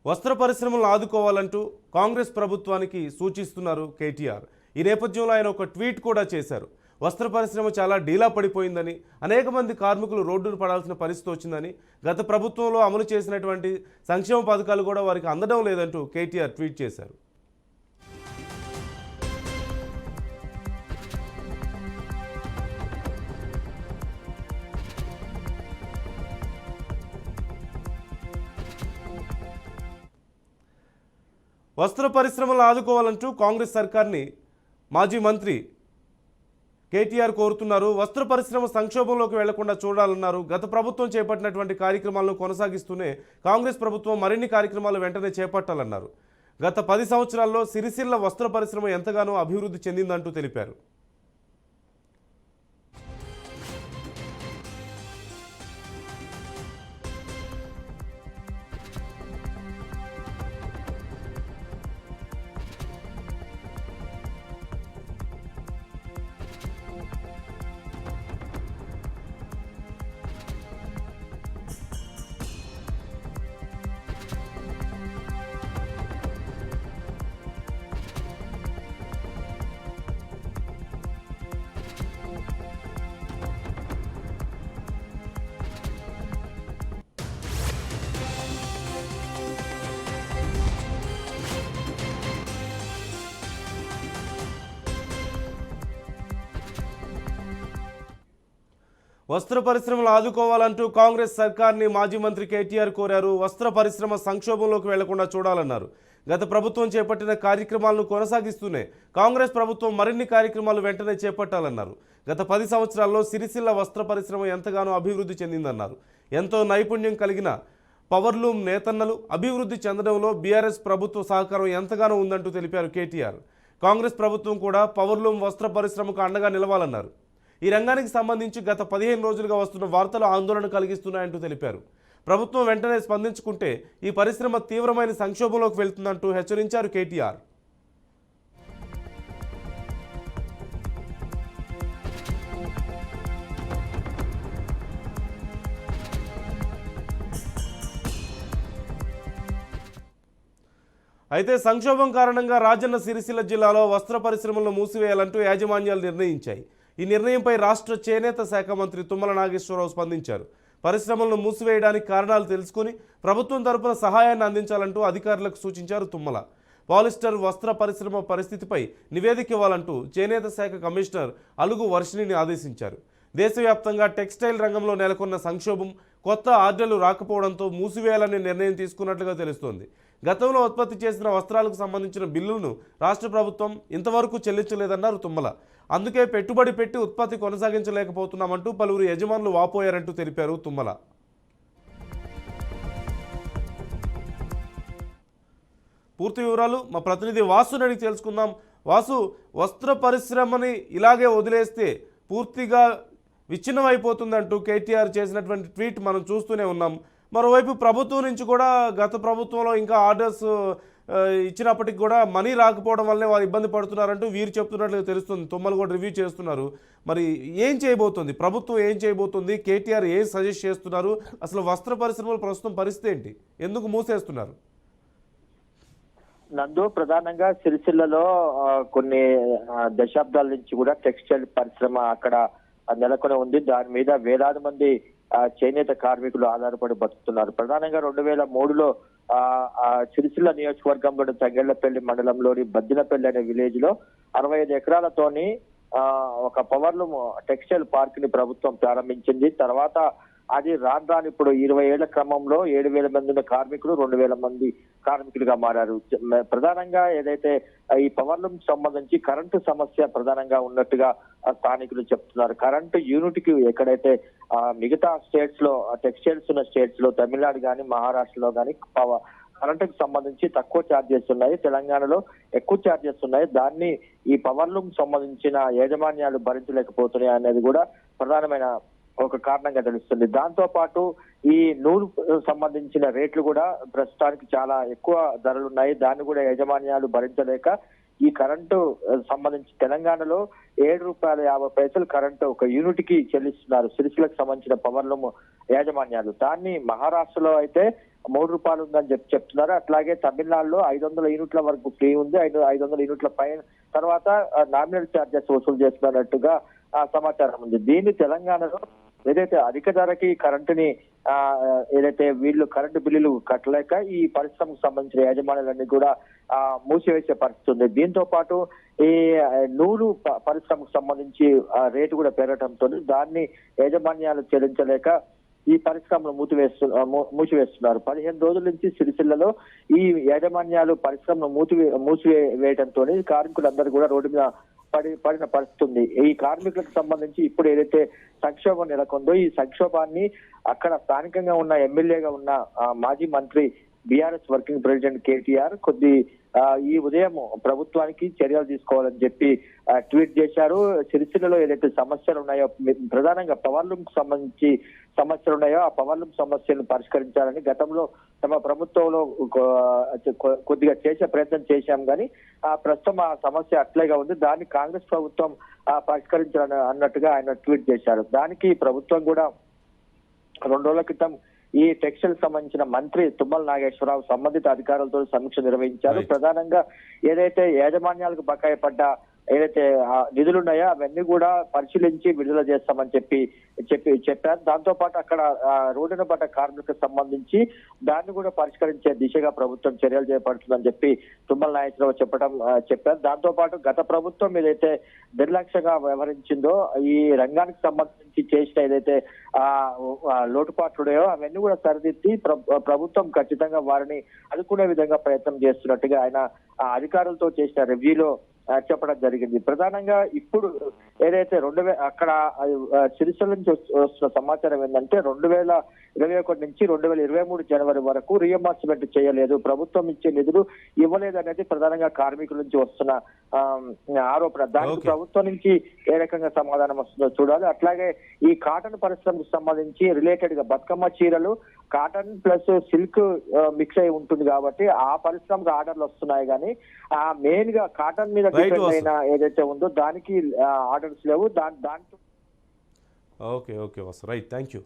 వస్త్ర పరిశ్రమలను ఆదుకోవాలంటూ కాంగ్రెస్ ప్రభుత్వానికి సూచిస్తున్నారు కేటీఆర్. ఈ నేపథ్యంలో ఆయన ఒక ట్వీట్ కూడా చేశారు. వస్త్ర పరిశ్రమ చాలా డీలా పడిపోయిందని, అనేక మంది కార్మికులు రోడ్డును పడాల్సిన పరిస్థితి వచ్చిందని, గత ప్రభుత్వంలో అమలు చేసినటువంటి సంక్షేమ పథకాలు కూడా వారికి అందడం లేదంటూ కేటీఆర్ ట్వీట్ చేశారు. వస్త్ర పరిశ్రమలను ఆదుకోవాలంటూ కాంగ్రెస్ సర్కార్ని మాజీ మంత్రి కేటీఆర్ కోరుతున్నారు. వస్త్ర పరిశ్రమ సంక్షోభంలోకి వెళ్లకుండా చూడాలన్నారు. గత ప్రభుత్వం చేపట్టినటువంటి కార్యక్రమాలను కొనసాగిస్తూనే కాంగ్రెస్ ప్రభుత్వం మరిన్ని కార్యక్రమాలు వెంటనే చేపట్టాలన్నారు. గత 10 సంవత్సరాల్లో సిరిసిల్ల వస్త్ర పరిశ్రమ ఎంతగానో అభివృద్ధి చెందిందంటూ తెలిపారు. వస్త్ర పరిశ్రమలు ఆదుకోవాలంటూ కాంగ్రెస్ సర్కార్ని మాజీ మంత్రి కేటీఆర్ కోరారు. వస్త్ర పరిశ్రమ సంక్షోభంలోకి వెళ్లకుండా చూడాలన్నారు. గత ప్రభుత్వం చేపట్టిన కార్యక్రమాలను కొనసాగిస్తూనే కాంగ్రెస్ ప్రభుత్వం మరిన్ని కార్యక్రమాలు వెంటనే చేపట్టాలన్నారు. గత 10 సంవత్సరాల్లో సిరిసిల్ల వస్త్ర పరిశ్రమ ఎంతగానో అభివృద్ధి చెందిందన్నారు. ఎంతో నైపుణ్యం కలిగిన పవర్లూమ్ నేతన్నలు అభివృద్ధి చెందడంలో బీఆర్ఎస్ ప్రభుత్వ సహకారం ఎంతగానో ఉందంటూ తెలిపారు కేటీఆర్. కాంగ్రెస్ ప్రభుత్వం కూడా పవర్లూమ్ వస్త్ర పరిశ్రమకు అండగా నిలవాలన్నారు. ఈ రంగానికి సంబంధించి గత 15 రోజులుగా వస్తున్న వార్తలు ఆందోళన కలిగిస్తున్నాయంటూ తెలిపారు. ప్రభుత్వం వెంటనే స్పందించుకుంటే ఈ పరిశ్రమ తీవ్రమైన సంక్షోభంలోకి వెళ్తుందంటూ హెచ్చరించారు కేటీఆర్. అయితే సంక్షోభం కారణంగా రాజన్న సిరిసిల్ల జిల్లాలో వస్త్ర పరిశ్రమలను మూసివేయాలంటూ యాజమాన్యాలు నిర్ణయించాయి. ఈ నిర్ణయంపై రాష్ట్ర చేనేత శాఖ మంత్రి తుమ్మల నాగేశ్వరరావు స్పందించారు. పరిశ్రమలను మూసివేయడానికి కారణాలు తెలుసుకుని ప్రభుత్వం తరపున సహాయాన్ని అందించాలంటూ అధికారులకు సూచించారు తుమ్మల. పాలిస్టర్ వస్త్ర పరిశ్రమ పరిస్థితిపై నివేదిక ఇవ్వాలంటూ చేనేత శాఖ కమిషనర్ అలుగు వర్షిణిని ఆదేశించారు. దేశవ్యాప్తంగా టెక్స్టైల్ రంగంలో నెలకొన్న సంక్షోభం, కొత్త ఆర్డర్లు రాకపోవడంతో మూసివేయాలనే నిర్ణయం తీసుకున్నట్లుగా తెలుస్తోంది. గతంలో ఉత్పత్తి చేసిన వస్త్రాలకు సంబంధించిన బిల్లులను రాష్ట్ర ప్రభుత్వం ఇంతవరకు చెల్లించలేదన్నారు తుమ్మల. అందుకే పెట్టుబడి పెట్టి ఉత్పత్తి కొనసాగించలేకపోతున్నామంటూ పలువురు యజమానులు వాపోయారంటూ తెలిపారు తుమ్మల. పూర్తి వివరాలు మా ప్రతినిధి వాసుని అడిగి తెలుసుకుందాం. వాసు, వస్త్ర పరిశ్రమని ఇలాగే వదిలేస్తే పూర్తిగా విచ్ఛిన్నమైపోతుందంటూ కేటీఆర్ చేసినటువంటి ట్వీట్ మనం చూస్తూనే ఉన్నాం. మరోవైపు ప్రభుత్వం నుంచి కూడా గత ప్రభుత్వంలో ఇంకా ఆర్డర్స్ ఇచ్చినప్పటికి కూడా మనీ రాకపోవడం వల్లనే వారు ఇబ్బంది పడుతున్నారంటూ వీరు చెప్తున్నట్లుగా తెలుస్తుంది. తుమ్మలు కూడా రివ్యూ చేస్తున్నారు. మరి ఏం చేయబోతుంది ప్రభుత్వం, ఏం చేయబోతుంది? కేటీఆర్ ఏం సజెస్ట్ చేస్తున్నారు? అసలు వస్త్ర పరిశ్రమల ప్రస్తుతం పరిస్థితి ఏంటి? ఎందుకు మూసేస్తున్నారు? నందు, ప్రధానంగా సిరిసిల్లలో కొన్ని దశాబ్దాల నుంచి కూడా టెక్స్టైల్ పరిశ్రమ అక్కడ నెలకొని ఉంది. దాని మీద వేలాది మంది చేనేత కార్మికులు ఆధారపడి బతుకుతున్నారు. ప్రధానంగా 2003లో సిరిసిల్ల నియోజకవర్గంలోని తంగెళ్లపల్లి మండలంలోని బద్దినపల్లి అనే విలేజ్ లో 65 ఎకరాలతోని ఒక పవర్లూమ్ టెక్స్టైల్ పార్క్ ని ప్రభుత్వం ప్రారంభించింది. తర్వాత అది రాను ఇప్పుడు 20 ఏళ్ల క్రమంలో 7,000 మంది ఉన్న కార్మికులు 2,000 మంది కార్మికులుగా మారారు. ప్రధానంగా ఏదైతే ఈ పవర్లూమ్ సంబంధించి కరెంటు సమస్య ప్రధానంగా ఉన్నట్టుగా స్థానికులు చెప్తున్నారు. కరెంటు యూనిట్ కి ఎక్కడైతే మిగతా స్టేట్స్ లో టెక్స్టైల్స్ ఉన్న స్టేట్స్ లో తమిళనాడు కానీ మహారాష్ట్రలో కానీ కరెంటుకు సంబంధించి తక్కువ ఛార్జెస్ ఉన్నాయి, తెలంగాణలో ఎక్కువ ఛార్జెస్ ఉన్నాయి. దాన్ని ఈ పవర్లూమ్ సంబంధించిన యాజమాన్యాలు భరించలేకపోతున్నాయి అనేది కూడా ప్రధానమైన ఒక కారణంగా తెలుస్తుంది. దాంతో పాటు ఈ నూలు సంబంధించిన రేట్లు కూడా ప్రస్తుతానికి చాలా ఎక్కువ ధరలు ఉన్నాయి. దాన్ని కూడా యాజమాన్యాలు భరించలేక ఈ కరెంటు సంబంధించి తెలంగాణలో ₹7.50 కరెంటు ఒక యూనిట్ కి చెల్లిస్తున్నారు సిరిసిల్లకు సంబంధించిన పవర్లూమ్ యాజమాన్యాలు. దాన్ని మహారాష్ట్రలో అయితే రూపాయలు ఉందని చెప్తున్నారు. అట్లాగే తమిళనాడులో 500 యూనిట్ల వరకు ఫ్రీ ఉంది. 500 యూనిట్ల పైన తర్వాత నామినల్ ఛార్జెస్ వసూలు చేస్తున్నట్టుగా సమాచారం ఉంది. దీన్ని తెలంగాణలో ఏదైతే అధిక ధరకి కరెంటుని ఏదైతే వీళ్ళు కరెంటు బిల్లులు కట్టలేక ఈ పరిశ్రమకు సంబంధించిన యాజమాన్యాలన్నీ కూడా మూసివేసే పరిస్థితి ఉంది. దీంతో పాటు ఈ నూలు పరిశ్రమకు సంబంధించి రేటు కూడా పెరగడంతో దాన్ని యాజమాన్యాలు చెల్లించలేక ఈ పరిశ్రమను మూసివేస్తున్నారు. 15 రోజుల నుంచి సిరిసిల్లలో ఈ యాజమాన్యాలు పరిశ్రమను మూసివేయడంతో కార్మికులందరూ కూడా రోడ్డు మీద పడిన పరిస్థితి ఉంది. ఈ కార్మికులకు సంబంధించి ఇప్పుడు ఏదైతే సంక్షోభం నెలకొందో ఈ సంక్షోభాన్ని అక్కడ స్థానికంగా ఉన్న ఎమ్మెల్యేగా ఉన్న మాజీ మంత్రి బీఆర్ఎస్ వర్కింగ్ ప్రెసిడెంట్ కేటీఆర్ ఈ ఉదయం ప్రభుత్వానికి చర్యలు తీసుకోవాలని చెప్పి ట్వీట్ చేశారు. సిరిసిల్లలో ఏదైతే సమస్యలు ఉన్నాయో ప్రధానంగా పవర్ లూమ్ కు సంబంధించి సమస్యలు ఉన్నాయో ఆ పవర్ లూమ్ సమస్యలను పరిష్కరించాలని గతంలో తమ ప్రభుత్వంలో కొద్దిగా చేసే ప్రయత్నం చేశాం కానీ ప్రస్తుతం ఆ సమస్య అట్లేగా ఉంది. దాన్ని కాంగ్రెస్ ప్రభుత్వం పరిష్కరించాలని అన్నట్టుగా ఆయన ట్వీట్ చేశారు. దానికి ప్రభుత్వం కూడా 2 రోజుల క్రితం ఈ టెక్స్టైల్ సంబంధించిన మంత్రి తుమ్మల నాగేశ్వరరావు సంబంధిత అధికారులతో సమీక్ష నిర్వహించారు. ప్రధానంగా ఏదైతే యాజమాన్యాలకు బకాయి పడ్డ ఏదైతే నిధులు ఉన్నాయో అవన్నీ కూడా పరిశీలించి విడుదల చేస్తామని చెప్పారు. దాంతో పాటు అక్కడ రోడ్డున పడ్డ కార్మికులకు సంబంధించి దాన్ని కూడా పరిష్కరించే దిశగా ప్రభుత్వం చర్యలు చేపడుతుందని చెప్పి తుమ్మల నాగేశ్వరరావు చెప్పారు. దాంతో పాటు గత ప్రభుత్వం ఏదైతే నిర్లక్ష్యంగా వ్యవహరించిందో ఈ రంగానికి సంబంధించి చేసిన ఏదైతే లోటుపాట్లున్నాయో అవన్నీ కూడా సరిదిద్ది ప్రభుత్వం ఖచ్చితంగా వారిని అనుకునే విధంగా ప్రయత్నం చేస్తున్నట్టుగా ఆయన అధికారులతో చేసిన రివ్యూలో చెప్పడం జరిగింది. ప్రధానంగా ఇప్పుడు ఏదైతే అక్కడ సిరిసిల్ల నుంచి వస్తున్న సమాచారం ఏంటంటే 2021 నుంచి 2023 జనవరి వరకు రీఎంబర్స్మెంట్ చేయలేదు, ప్రభుత్వం ఇచ్చే నిధులు ఇవ్వలేదు అనేది ప్రధానంగా కార్మికుల నుంచి వస్తున్న ఆరోపణ. దానికి ప్రభుత్వం నుంచి ఏ రకంగా సమాధానం వస్తుందో చూడాలి. అట్లాగే ఈ కాటన్ పరిశ్రమకు సంబంధించి రిలేటెడ్ గా బతుకమ్మ చీరలు కాటన్ ప్లస్ సిల్క్ మిక్స్ అయి ఉంటుంది కాబట్టి ఆ పరిశ్రమకు ఆర్డర్లు వస్తున్నాయి కానీ మెయిన్ గా కాటన్ మీద డిపెండ్ అయిన ఏదైతే ఉందో దానికి ఆర్డర్స్ లేవు. దాంతో ఓకే రైట్, థ్యాంక్ యూ.